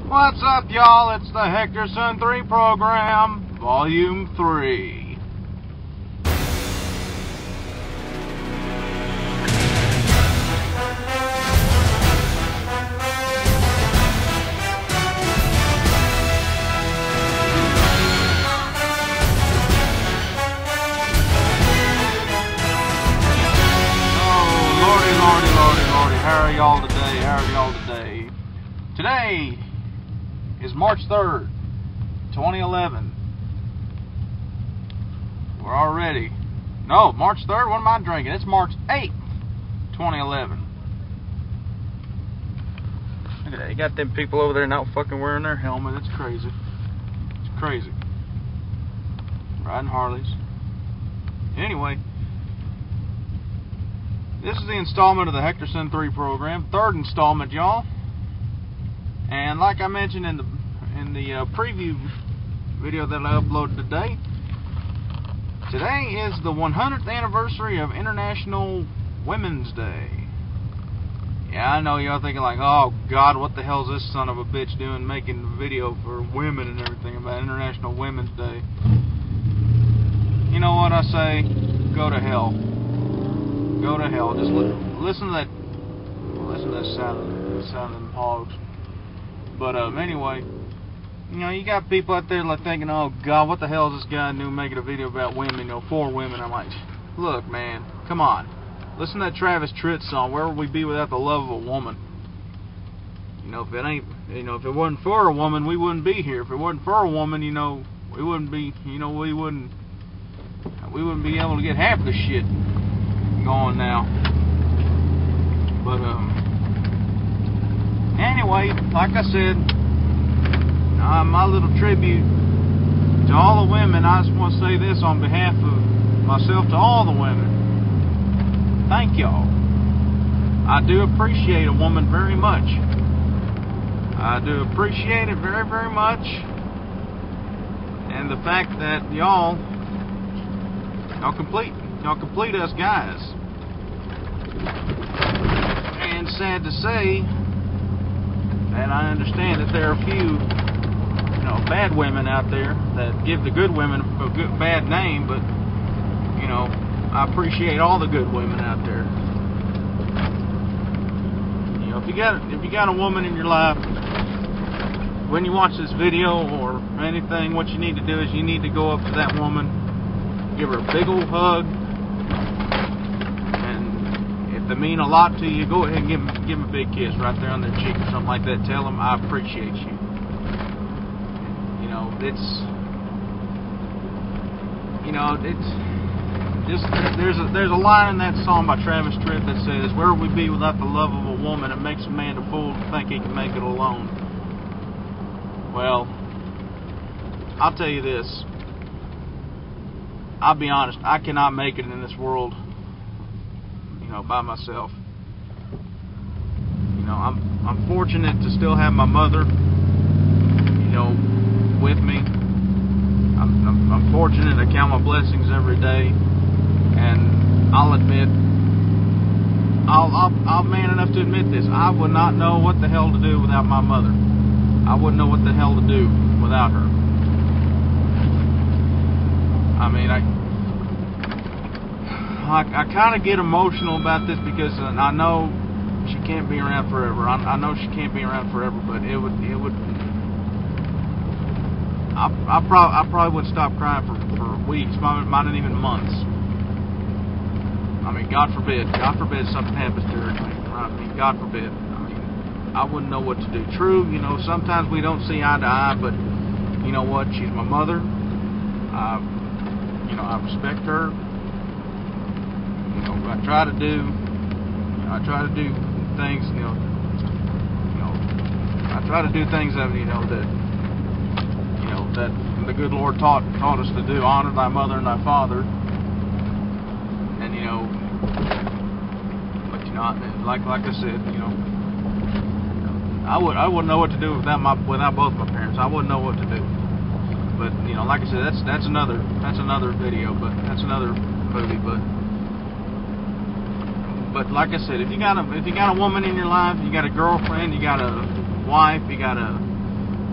What's up, y'all? It's the Hectorson3 Program, Volume 3. Lordy, how are y'all today? Today is March 3rd, 2011. We're already... No, March 3rd? What am I drinking? It's March 8th, 2011. Look at that. You got them people over there not fucking wearing their helmet. It's crazy. It's crazy. Riding Harleys. Anyway... This is the installment of the Hectorson3 program, third installment, y'all. And like I mentioned in the preview video that I uploaded today is the 100th anniversary of International Women's Day. Yeah, I know y'all thinking like, oh God, what the hell is this son of a bitch doing, making a video for women and everything about International Women's Day? You know what I say? Go to hell. Go to hell. Just listen to that. Listen to that sound of them hogs. But anyway, you know, you got people out there like thinking, oh God, what the hell is this guy doing making a video about women? You know, for women. I'm like, look, man, come on. Listen to that Travis Tritt song. Where would we be without the love of a woman? You know, if it ain't, you know, if it wasn't for a woman, we wouldn't be here. If it wasn't for a woman, you know, we wouldn't be, you know, we wouldn't be able to get half the shit going now. But anyway, like I said, my little tribute to all the women. I just want to say this on behalf of myself to all the women. Thank y'all. I do appreciate a woman very much. I do appreciate it very, very much. And the fact that y'all complete us guys. And sad to say, and I understand that there are a few, you know, bad women out there that give the good women a bad name, but you know, I appreciate all the good women out there. You know, if you got a woman in your life, when you watch this video or anything, what you need to do is you need to go up to that woman, give her a big old hug. They mean a lot to you, go ahead and give them a big kiss right there on their cheek or something like that. Tell them I appreciate you. You know, it's just there's a line in that song by Travis Tritt that says, "Where would we be without the love of a woman? It makes a man a fool to think he can make it alone." Well, I'll tell you this. I'll be honest. I cannot make it in this world, you know, by myself. You know, I'm fortunate to still have my mother, you know, with me. I'm fortunate to count my blessings every day, and I'll admit, I'm man enough to admit this. I would not know what the hell to do without my mother. I wouldn't know what the hell to do without her. I mean, I kind of get emotional about this because I know she can't be around forever. I know she can't be around forever, but it would. I probably would stop crying for weeks, might not even months. I mean, God forbid something happens to her. I mean, God forbid. I mean, I wouldn't know what to do. True, you know, sometimes we don't see eye to eye, but you know what? She's my mother. You know, I respect her. You know, I try to do things, you know, I try to do things that, that the good Lord taught us to do. Honor thy mother and thy father. And, you know, but, you know, like I said, you know, I wouldn't know what to do without both my parents. I wouldn't know what to do. But, you know, like I said, that's another video, but that's another movie, But like I said, if you got a woman in your life, you got a girlfriend, you got a wife, you got a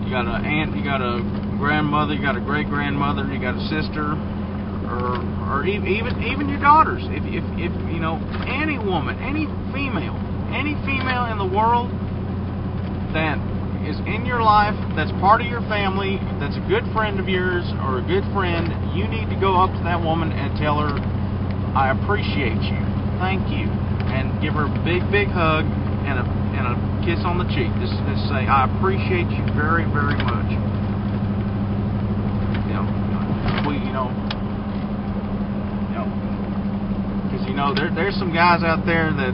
You got an aunt, you got a grandmother, you got a great grandmother, you got a sister, or even your daughters. If you know, any woman, any female in the world that is in your life, that's part of your family, that's a good friend of yours or a good friend, you need to go up to that woman and tell her, I appreciate you, thank you, and give her a big hug and a kiss on the cheek. Just say, I appreciate you very, very much. Because there's some guys out there that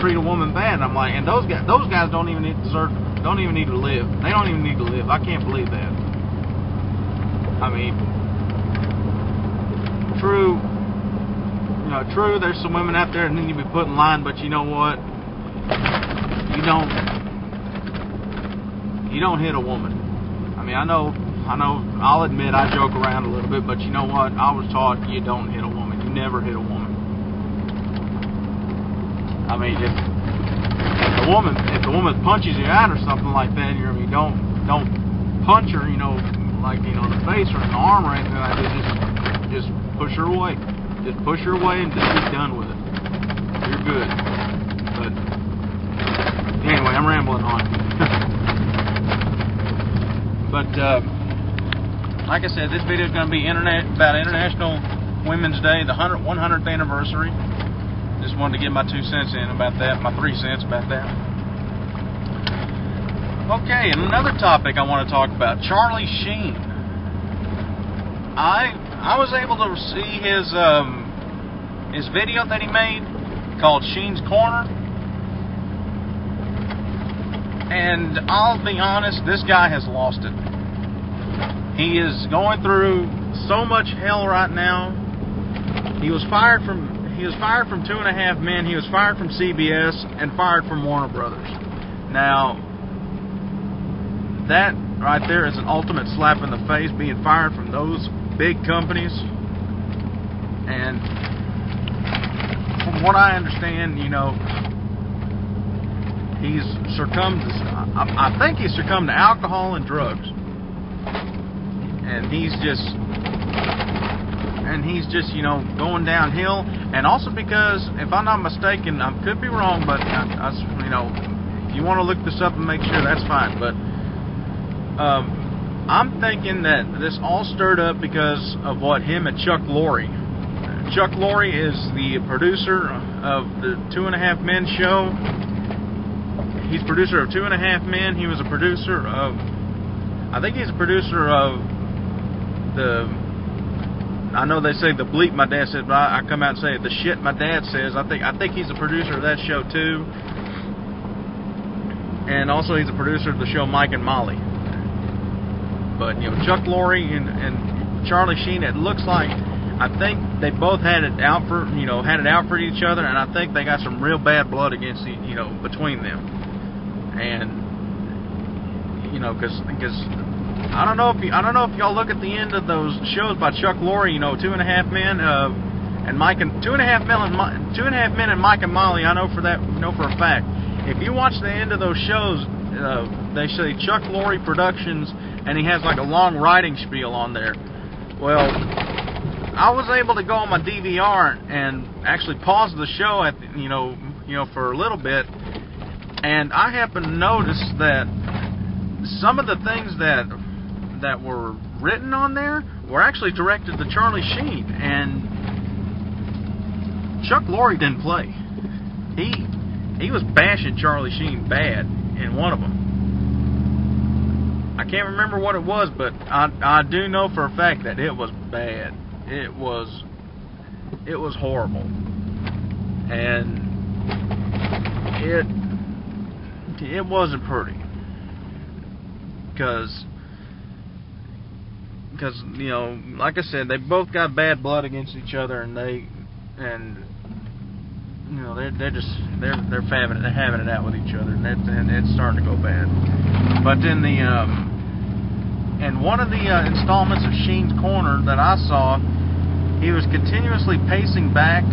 treat a woman bad. And I'm like, and those guys don't even need to live. They don't even need to live. I can't believe that. I mean, true. There's some women out there, and then you be put in line. But you know what? You don't hit a woman. I mean, I know. I'll admit I joke around a little bit, but you know what? I was taught you don't hit a woman. You never hit a woman. I mean, if the woman punches you out or something like that, don't punch her, like in the face or in the arm or anything like that. Just push her away. Just push her away and just be done with it. You're good. But anyway, I'm rambling on. But like I said, this video is going to be about International Women's Day, the 100th anniversary. Just wanted to get my 2 cents in about that, my 3 cents about that. Okay, and another topic I want to talk about, Charlie Sheen. I was able to see his video that he made called Sheen's Corner. And I'll be honest, this guy has lost it. He is going through so much hell right now. He was fired from 2.5 Men. He was fired from CBS and fired from Warner Brothers. Now, that right there is an ultimate slap in the face, being fired from those big companies. And from what I understand, he's succumbed to, I think he's succumbed to alcohol and drugs. And he's just going downhill. And also because, if I'm not mistaken, I could be wrong, but if you want to look this up and make sure, that's fine. But I'm thinking that this all stirred up because of what him and Chuck Lorre. Chuck Lorre is the producer of the 2.5 Men show. He's producer of 2.5 Men. He was a producer of, I think he's a producer of I know they say the bleep my dad said, but I come out and say the shit my dad says. I think he's a producer of that show too. And also he's a producer of the show Mike and Molly. But Chuck Lorre and Charlie Sheen, it looks like, I think they both had it out for each other, and I think they got some real bad blood against between them. And because I don't know if y'all look at the end of those shows by Chuck Lorre, 2.5 Men and Mike and 2.5 Men and Mike and Molly. I know for a fact. If you watch the end of those shows, they say Chuck Lorre Productions, and he has like a long writing spiel on there. Well, I was able to go on my DVR and actually pause the show at for a little bit, and I happened to notice that some of the things that were written on there were actually directed to Charlie Sheen, and Chuck Lorre didn't play. He was bashing Charlie Sheen bad in one of them. I can't remember what it was, but I do know for a fact that it was bad. It was horrible, and it wasn't pretty. Because like I said, they both got bad blood against each other, and they're having it out with each other, and it's starting to go bad. But in one of the installments of Sheen's Corner that I saw, he was continuously pacing back.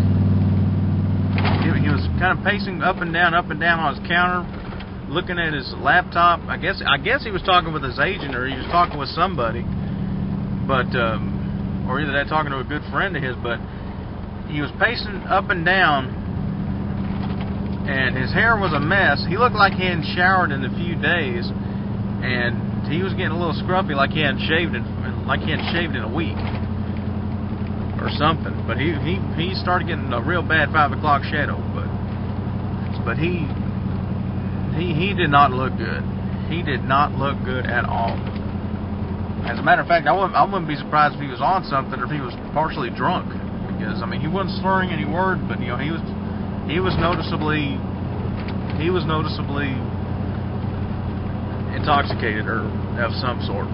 He was kind of pacing up and down on his counter, looking at his laptop. I guess he was talking with his agent, or he was talking with somebody, but or either that talking to a good friend of his. But he was pacing up and down, and his hair was a mess. He looked like he hadn't showered in a few days, and he was getting a little scruffy, like he hadn't shaved in a week or something. But he started getting a real bad 5 o'clock shadow. But he did not look good. He did not look good at all. As a matter of fact, I wouldn't be surprised if he was on something, or if he was partially drunk. Because I mean, he wasn't slurring any words, but you know, he was noticeably intoxicated or of some sort.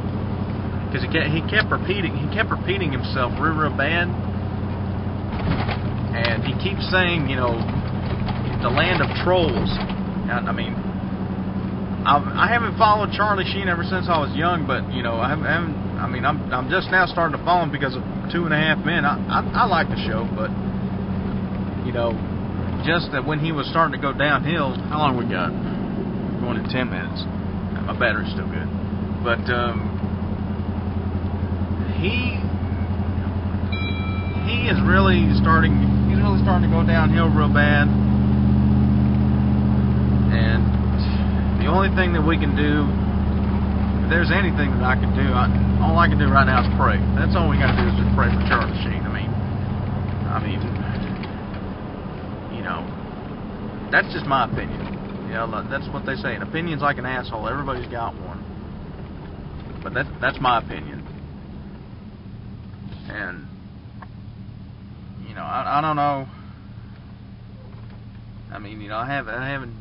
Because he kept repeating himself real bad, and he keeps saying, you know, the land of trolls. I mean, I haven't followed Charlie Sheen ever since I was young, but you know, I'm just now starting to follow him because of 2.5 Men. I like the show, but you know, just that when he was starting to go downhill. How long we got? We're going in 10 minutes. My battery's still good, but he is really starting. He's really starting to go downhill real bad. And the only thing that we can do, if there's anything that I can do, all I can do right now is pray. That's all we got to do is just pray for Charlie Sheen. I mean, you know, that's just my opinion. You know, that's what they say. An opinion's like an asshole. Everybody's got one. But that's my opinion. And you know, I don't know. I mean, you know, I haven't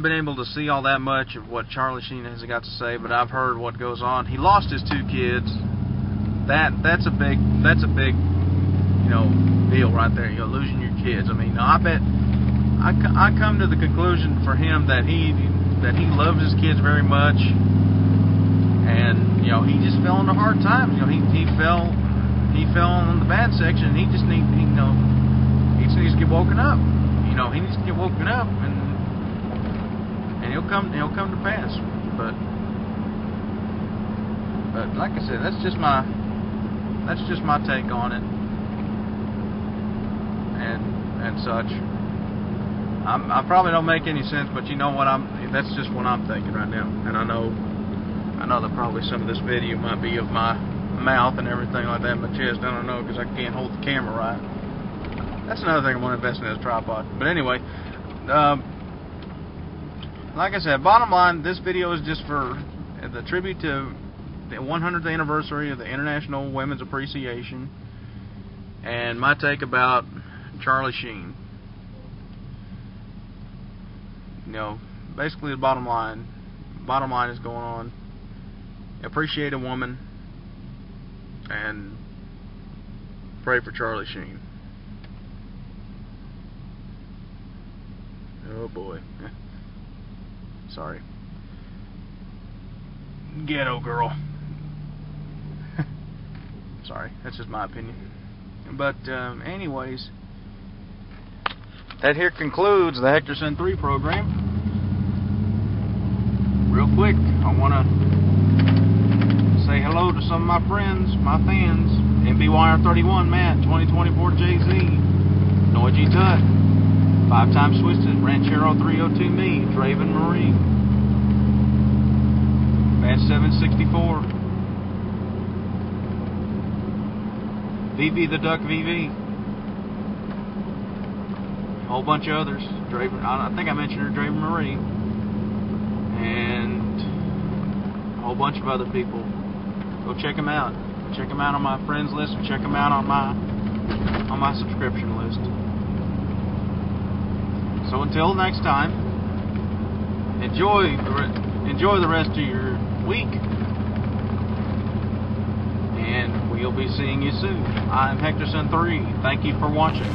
been able to see all that much of what Charlie Sheen has got to say, but I've heard what goes on. He lost his 2 kids. That's a big, you know, deal right there. You know, losing your kids. I mean, I bet I come to the conclusion for him that he loves his kids very much, and you know, he just fell into hard times. You know, he fell on the bad section. And he just needs to get woken up. You know, he needs to get woken up, and he'll come to pass. But like I said, that's just my take on it, and such. I probably don't make any sense, but you know what, that's just what I'm thinking right now. And I know that probably some of this video might be of my mouth and everything like that, my chest. I don't know, because I can't hold the camera right. That's another thing I'm going to invest in, is a tripod. But anyway, like I said, bottom line, this video is just for the tribute to the 100th anniversary of the International Women's Appreciation, and my take about Charlie Sheen. You know, basically the bottom line is going on. Appreciate a woman and pray for Charlie Sheen. Oh boy. Sorry. Ghetto girl. Sorry, that's just my opinion. But anyways, that here concludes the Hectorson3 program. Real quick, I want to say hello to some of my friends, my fans. MBYR31 Matt, 2024 JZ, Noy Tut, 5 Times Twisted, Ranchero 302 Me, Draven Marie, Bad 764, VV the Duck VV, a whole bunch of others. Draven, I think I mentioned her, Draven Marie, and a whole bunch of other people. Go check them out. Check them out on my friends list, or check them out on my subscription list. So until next time, enjoy the rest of your week, and we'll be seeing you soon. I'm Hectorson3. Thank you for watching.